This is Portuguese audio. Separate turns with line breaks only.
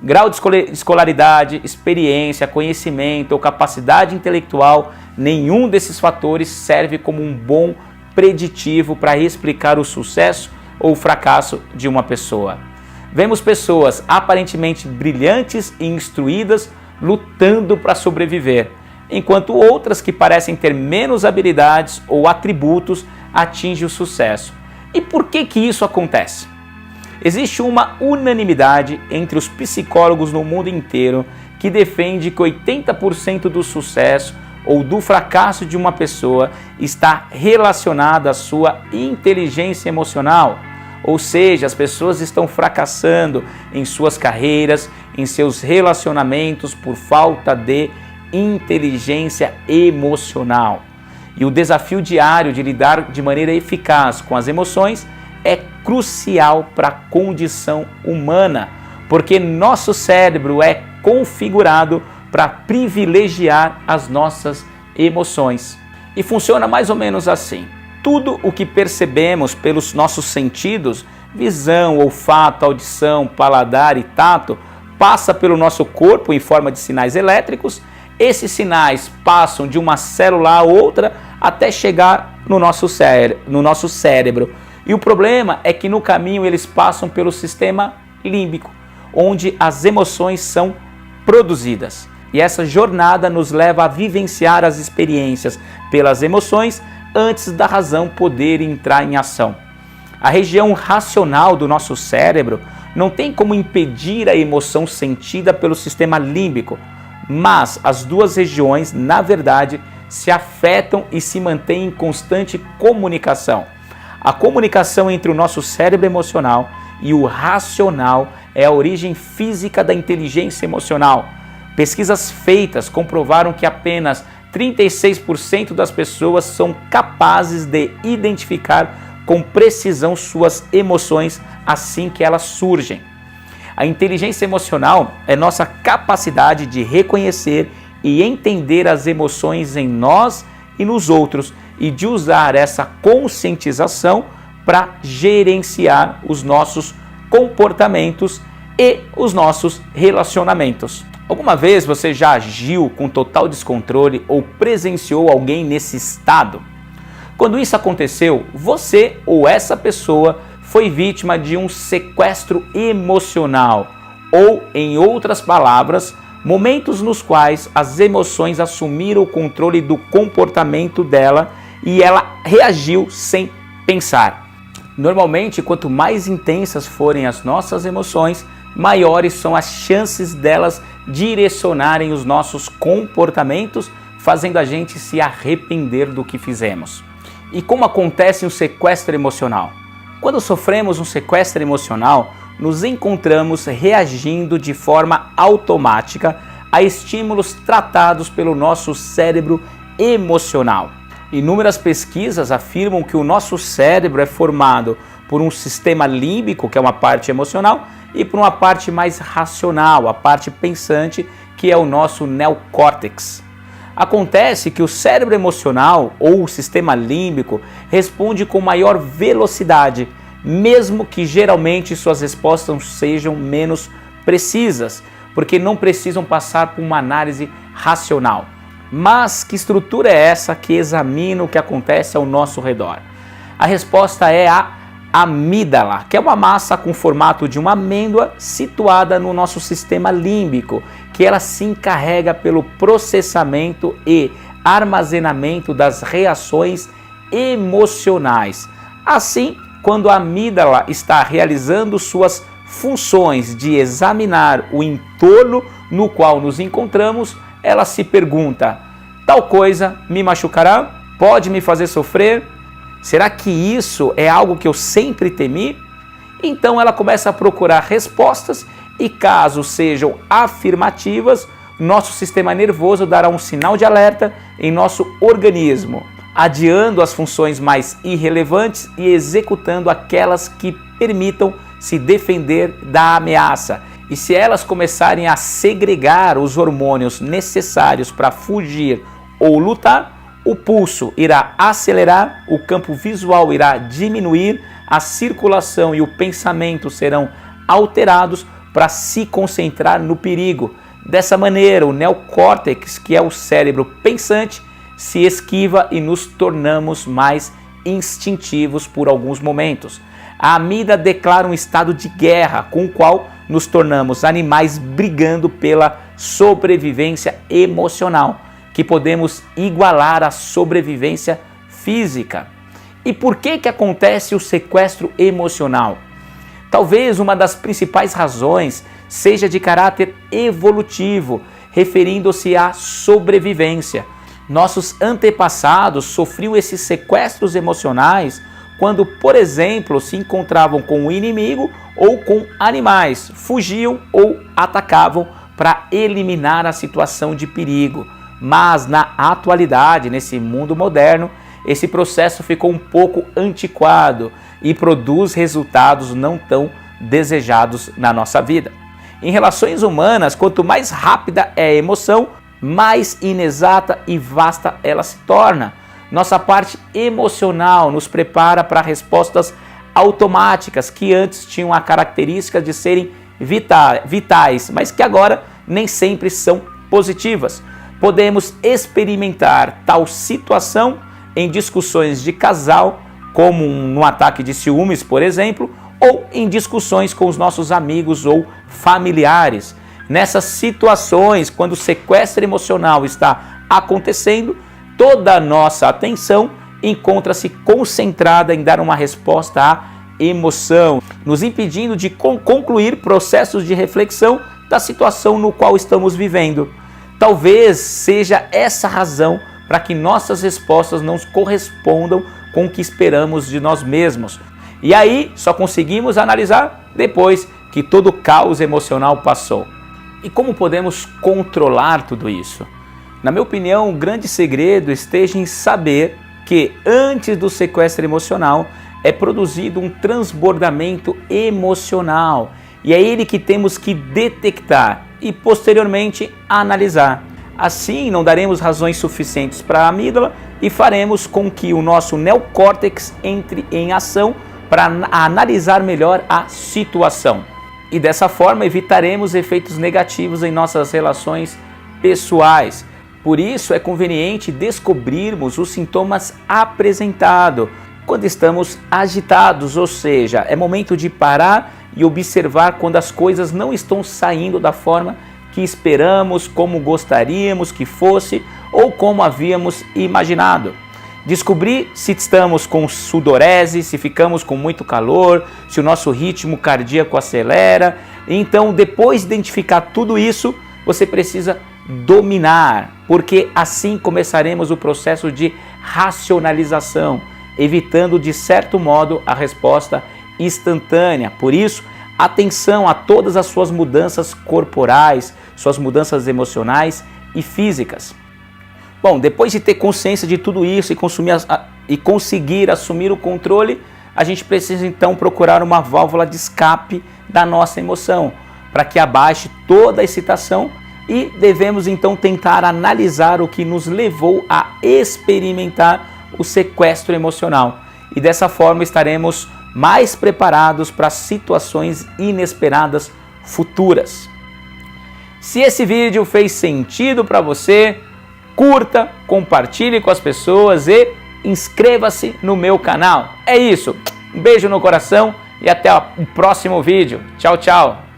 Grau de escolaridade, experiência, conhecimento ou capacidade intelectual, nenhum desses fatores serve como um bom preditivo para explicar o sucesso ou o fracasso de uma pessoa. Vemos pessoas aparentemente brilhantes e instruídas lutando para sobreviver, enquanto outras que parecem ter menos habilidades ou atributos atingem o sucesso. E por que isso acontece? Existe uma unanimidade entre os psicólogos no mundo inteiro que defende que 80% do sucesso ou do fracasso de uma pessoa está relacionado à sua inteligência emocional. Ou seja, as pessoas estão fracassando em suas carreiras, em seus relacionamentos por falta de inteligência emocional. E o desafio diário de lidar de maneira eficaz com as emoções é crucial para a condição humana, porque nosso cérebro é configurado para privilegiar as nossas emoções. E funciona mais ou menos assim. Tudo o que percebemos pelos nossos sentidos, visão, olfato, audição, paladar e tato, passa pelo nosso corpo em forma de sinais elétricos. Esses sinais passam de uma célula a outra até chegar no nosso cérebro. E o problema é que no caminho eles passam pelo sistema límbico, onde as emoções são produzidas. E essa jornada nos leva a vivenciar as experiências pelas emoções antes da razão poder entrar em ação. A região racional do nosso cérebro não tem como impedir a emoção sentida pelo sistema límbico, mas as duas regiões, na verdade, se afetam e se mantêm em constante comunicação. A comunicação entre o nosso cérebro emocional e o racional é a origem física da inteligência emocional. Pesquisas feitas comprovaram que apenas 36% das pessoas são capazes de identificar com precisão suas emoções assim que elas surgem. A inteligência emocional é nossa capacidade de reconhecer e entender as emoções em nós e nos outros e de usar essa conscientização para gerenciar os nossos comportamentos e os nossos relacionamentos. Alguma vez você já agiu com total descontrole ou presenciou alguém nesse estado? Quando isso aconteceu, você ou essa pessoa foi vítima de um sequestro emocional, ou, em outras palavras, momentos nos quais as emoções assumiram o controle do comportamento dela e ela reagiu sem pensar. Normalmente, quanto mais intensas forem as nossas emoções, maiores são as chances delas direcionarem os nossos comportamentos, fazendo a gente se arrepender do que fizemos. E como acontece um sequestro emocional? Quando sofremos um sequestro emocional, nos encontramos reagindo de forma automática a estímulos tratados pelo nosso cérebro emocional. Inúmeras pesquisas afirmam que o nosso cérebro é formado por um sistema límbico, que é uma parte emocional, e por uma parte mais racional, a parte pensante, que é o nosso neocórtex. Acontece que o cérebro emocional, ou o sistema límbico, responde com maior velocidade, mesmo que geralmente suas respostas sejam menos precisas, porque não precisam passar por uma análise racional. Mas que estrutura é essa que examina o que acontece ao nosso redor? A resposta é a amígdala, que é uma massa com formato de uma amêndoa situada no nosso sistema límbico, que ela se encarrega pelo processamento e armazenamento das reações emocionais. Assim, quando a amígdala está realizando suas funções de examinar o entorno no qual nos encontramos, ela se pergunta: tal coisa me machucará? Pode me fazer sofrer? Será que isso é algo que eu sempre temi? Então ela começa a procurar respostas e, caso sejam afirmativas, nosso sistema nervoso dará um sinal de alerta em nosso organismo, adiando as funções mais irrelevantes e executando aquelas que permitam se defender da ameaça. E se elas começarem a segregar os hormônios necessários para fugir ou lutar, o pulso irá acelerar, o campo visual irá diminuir, a circulação e o pensamento serão alterados, para se concentrar no perigo. Dessa maneira, o neocórtex, que é o cérebro pensante, se esquiva e nos tornamos mais instintivos por alguns momentos. A amígdala declara um estado de guerra, com o qual nos tornamos animais brigando pela sobrevivência emocional, que podemos igualar à sobrevivência física. E por que acontece o sequestro emocional? Talvez uma das principais razões seja de caráter evolutivo, referindo-se à sobrevivência. Nossos antepassados sofriam esses sequestros emocionais quando, por exemplo, se encontravam com o inimigo ou com animais, fugiam ou atacavam para eliminar a situação de perigo. Mas na atualidade, nesse mundo moderno, esse processo ficou um pouco antiquado e produz resultados não tão desejados na nossa vida. Em relações humanas, quanto mais rápida é a emoção, mais inexata e vasta ela se torna. Nossa parte emocional nos prepara para respostas automáticas que antes tinham a característica de serem vitais, mas que agora nem sempre são positivas. Podemos experimentar tal situação em discussões de casal, como no ataque de ciúmes, por exemplo, ou em discussões com os nossos amigos ou familiares. Nessas situações, quando o sequestro emocional está acontecendo, toda a nossa atenção encontra-se concentrada em dar uma resposta à emoção, nos impedindo de concluir processos de reflexão da situação no qual estamos vivendo. Talvez seja essa a razão para que nossas respostas não correspondam com o que esperamos de nós mesmos. E aí só conseguimos analisar depois que todo o caos emocional passou. E como podemos controlar tudo isso? Na minha opinião, o grande segredo esteja em saber que antes do sequestro emocional é produzido um transbordamento emocional. E é ele que temos que detectar e posteriormente analisar. Assim, não daremos razões suficientes para a amígdala e faremos com que o nosso neocórtex entre em ação para analisar melhor a situação. E dessa forma evitaremos efeitos negativos em nossas relações pessoais. Por isso é conveniente descobrirmos os sintomas apresentados quando estamos agitados, ou seja, é momento de parar e observar quando as coisas não estão saindo da forma que esperamos, como gostaríamos que fosse ou como havíamos imaginado. Descobrir se estamos com sudorese, se ficamos com muito calor, se o nosso ritmo cardíaco acelera. Então, depois de identificar tudo isso, você precisa dominar, porque assim começaremos o processo de racionalização, evitando de certo modo a resposta instantânea. Por isso, atenção a todas as suas mudanças corporais, suas mudanças emocionais e físicas. Bom, depois de ter consciência de tudo isso e conseguir assumir o controle, a gente precisa então procurar uma válvula de escape da nossa emoção, para que abaixe toda a excitação, e devemos então tentar analisar o que nos levou a experimentar o sequestro emocional. E dessa forma estaremos mais preparados para situações inesperadas futuras. Se esse vídeo fez sentido para você, curta, compartilhe com as pessoas e inscreva-se no meu canal. É isso, um beijo no coração e até o próximo vídeo. Tchau, tchau!